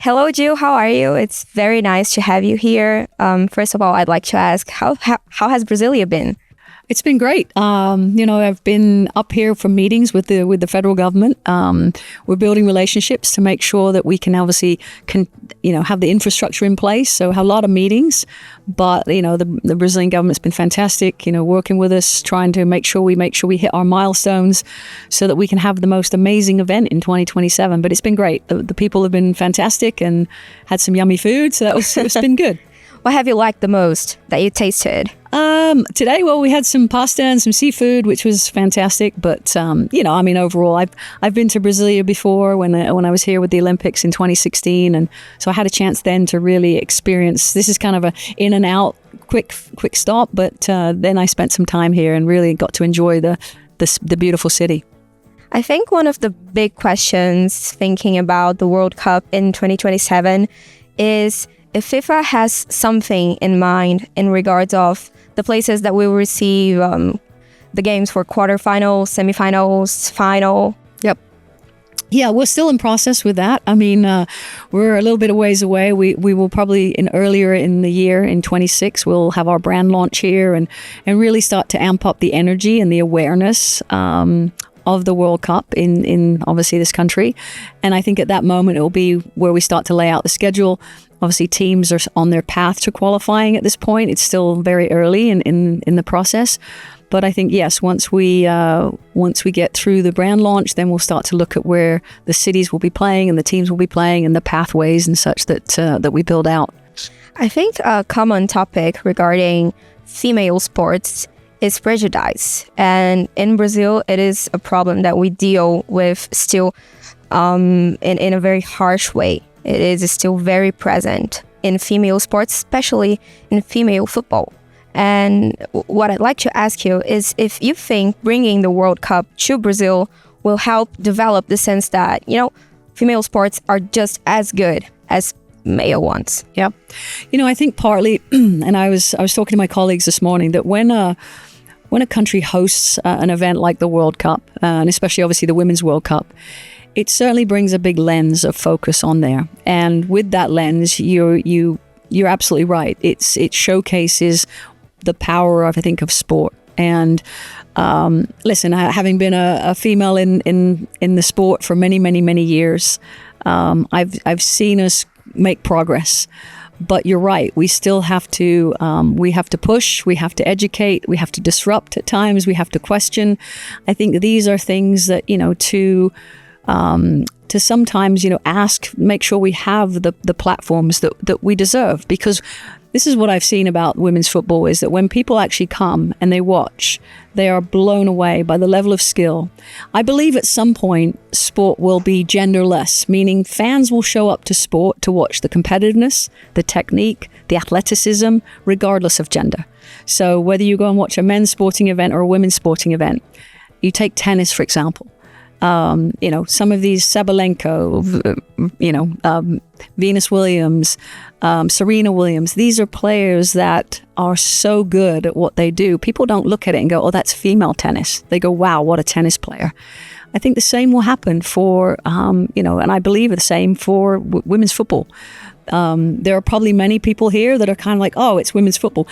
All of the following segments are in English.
Hello, Jill. How are you? It's very nice to have you here. First of all, I'd like to ask, how has Brasília been? It's been great. I've been up here for meetings with the federal government. We're building relationships to make sure that we can obviously have the infrastructure in place. So have a lot of meetings, but the Brazilian government's been fantastic. Working with us, trying to make sure we hit our milestones, so that we can have the most amazing event in 2027. But it's been great. The people have been fantastic and had some yummy food. So it's been good. What have you liked the most that you tasted? Today, we had some pasta and some seafood, which was fantastic. But, overall, I've been to Brasília before when I was here with the Olympics in 2016. And so I had a chance then to really experience, this is kind of a in and out, quick stop. But then I spent some time here and really got to enjoy the beautiful city. I think one of the big questions thinking about the World Cup in 2027 is if FIFA has something in mind in regards of the places that we will receive the games for quarterfinals, semifinals, final. Yep. Yeah, we're still in process with that. I mean, we're a little bit of ways away. We will probably earlier in the year, in 26, we'll have our brand launch here and really start to amp up the energy and the awareness of the World Cup in obviously this country. And I think at that moment, it will be where we start to lay out the schedule. Obviously, teams are on their path to qualifying at this point. It's still very early in the process. But I think, yes, once we get through the brand launch, then we'll start to look at where the cities will be playing and the teams will be playing and the pathways and such that we build out. I think a common topic regarding female sports is prejudice. And in Brazil, it is a problem that we deal with still in a very harsh way. It is still very present in female sports, especially in female football. And what I'd like to ask you is if you think bringing the World Cup to Brazil will help develop the sense that, female sports are just as good as male ones. Yeah. I think partly, and I was talking to my colleagues this morning, that when a country hosts an event like the World Cup, and especially obviously the Women's World Cup, it certainly brings a big lens of focus on there. And with that lens, you're absolutely right. It showcases the power, I think, of sport. And listen, having been a female in the sport for many, many, many years, I've seen us make progress. But you're right. We still have to push. We have to educate. We have to disrupt at times. We have to question. I think these are things that to sometimes, make sure we have the platforms that we deserve. Because this is what I've seen about women's football is that when people actually come and they watch, they are blown away by the level of skill. I believe at some point sport will be genderless, meaning fans will show up to sport to watch the competitiveness, the technique, the athleticism, regardless of gender. So whether you go and watch a men's sporting event or a women's sporting event, you take tennis, for example. Some of these Sabalenka, Venus Williams, Serena Williams, these are players that are so good at what they do. People don't look at it and go, oh, that's female tennis. They go, wow, what a tennis player. I think the same will happen for, and I believe the same for women's football. There are probably many people here that are kind of like, oh, it's women's football.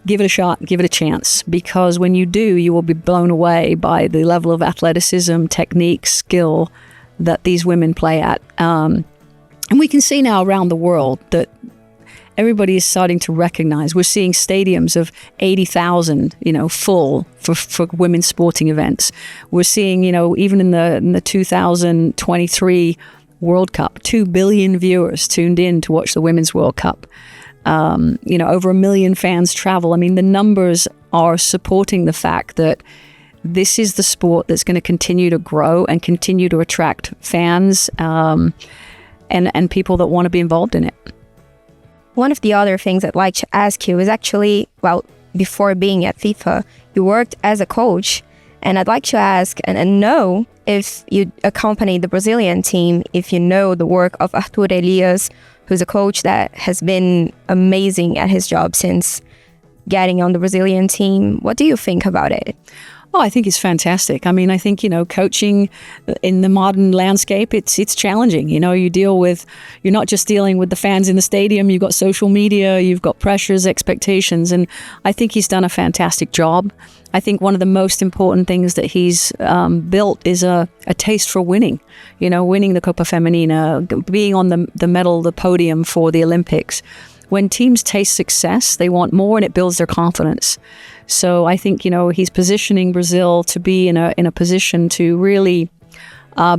Give it a shot, give it a chance, because when you do, you will be blown away by the level of athleticism, technique, skill that these women play at. And we can see now around the world that everybody is starting to recognize. We're seeing stadiums of 80,000, full for women's sporting events. We're seeing, even in the 2023 World Cup, 2 billion viewers tuned in to watch the Women's World Cup. Over 1 million fans travel. I mean, the numbers are supporting the fact that this is the sport that's going to continue to grow and continue to attract fans and people that want to be involved in it. One of the other things I'd like to ask you is actually, before being at FIFA, you worked as a coach. And I'd like to ask and know if you accompany the Brazilian team, if you know the work of Arthur Elias, who's a coach that has been amazing at his job since getting on the Brazilian team. What do you think about it? Oh, I think it's fantastic. I mean, I think, coaching in the modern landscape, it's challenging. You're not just dealing with the fans in the stadium, you've got social media, you've got pressures, expectations, and I think he's done a fantastic job. I think one of the most important things that he's built is a taste for winning, winning the Copa Feminina, being on the podium for the Olympics. When teams taste success, they want more and it builds their confidence. So I think, he's positioning Brazil to be in a position to really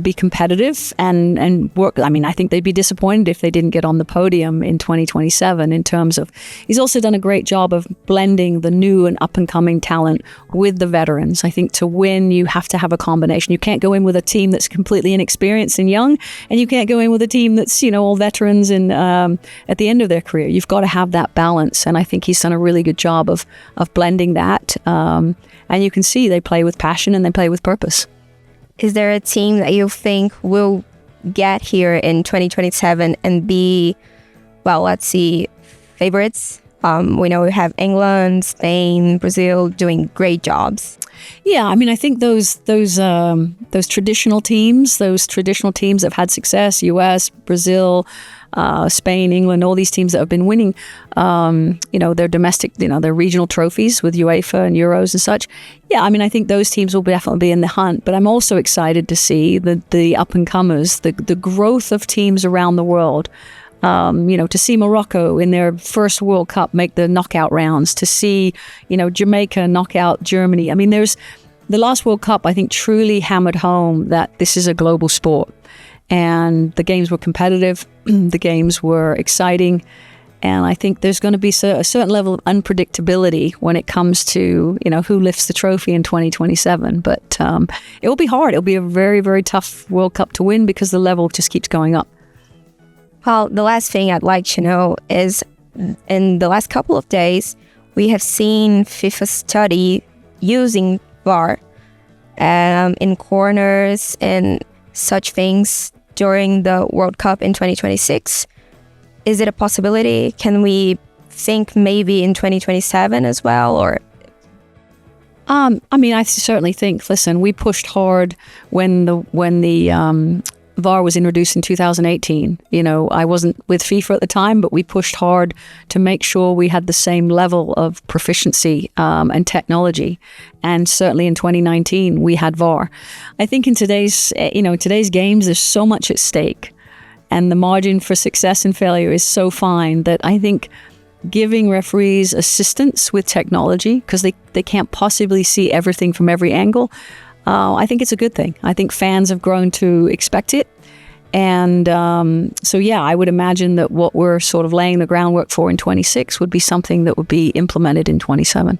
be competitive and work. I mean, I think they'd be disappointed if they didn't get on the podium in 2027 in terms of, he's also done a great job of blending the new and up and coming talent with the veterans. I think to win, you have to have a combination. You can't go in with a team that's completely inexperienced and young, and you can't go in with a team that's, all veterans and at the end of their career. You've got to have that balance. And I think he's done a really good job of blending that. And you can see they play with passion and they play with purpose. Is there a team that you think will get here in 2027 and be, well, let's see, favorites? We know we have England, Spain, Brazil doing great jobs. Yeah, I mean, I think those traditional teams that have had success, US, Brazil, Spain, England, all these teams that have been winning, their domestic, their regional trophies with UEFA and Euros and such. Yeah, I mean, I think those teams will definitely be in the hunt. But I'm also excited to see the up and comers, the growth of teams around the world. To see Morocco in their first World Cup make the knockout rounds, to see, Jamaica knock out Germany. I mean, the last World Cup, I think, truly hammered home that this is a global sport. And the games were competitive, the games were exciting, and I think there's going to be a certain level of unpredictability when it comes to, who lifts the trophy in 2027. But it will be hard. It'll be a very, very tough World Cup to win because the level just keeps going up. Well, the last thing I'd like to know is, in the last couple of days, we have seen FIFA study using VAR in corners and such things during the World Cup in 2026. Is it a possibility? Can we think maybe in 2027 as well? Or I mean, I certainly think, listen, we pushed hard when the VAR was introduced in 2018. I wasn't with FIFA at the time, but we pushed hard to make sure we had the same level of proficiency and technology. And certainly in 2019, we had VAR. I think in today's games, there's so much at stake, and the margin for success and failure is so fine that I think giving referees assistance with technology, because they can't possibly see everything from every angle, I think it's a good thing. I think fans have grown to expect it. And so, yeah, I would imagine that what we're sort of laying the groundwork for in 26 would be something that would be implemented in 27.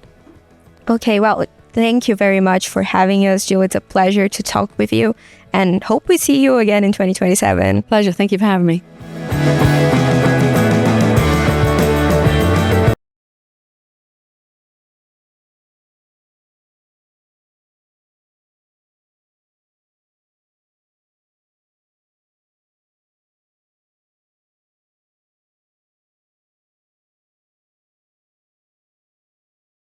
Okay, well, thank you very much for having us, Jill. It's a pleasure to talk with you, and hope we see you again in 2027. Pleasure. Thank you for having me.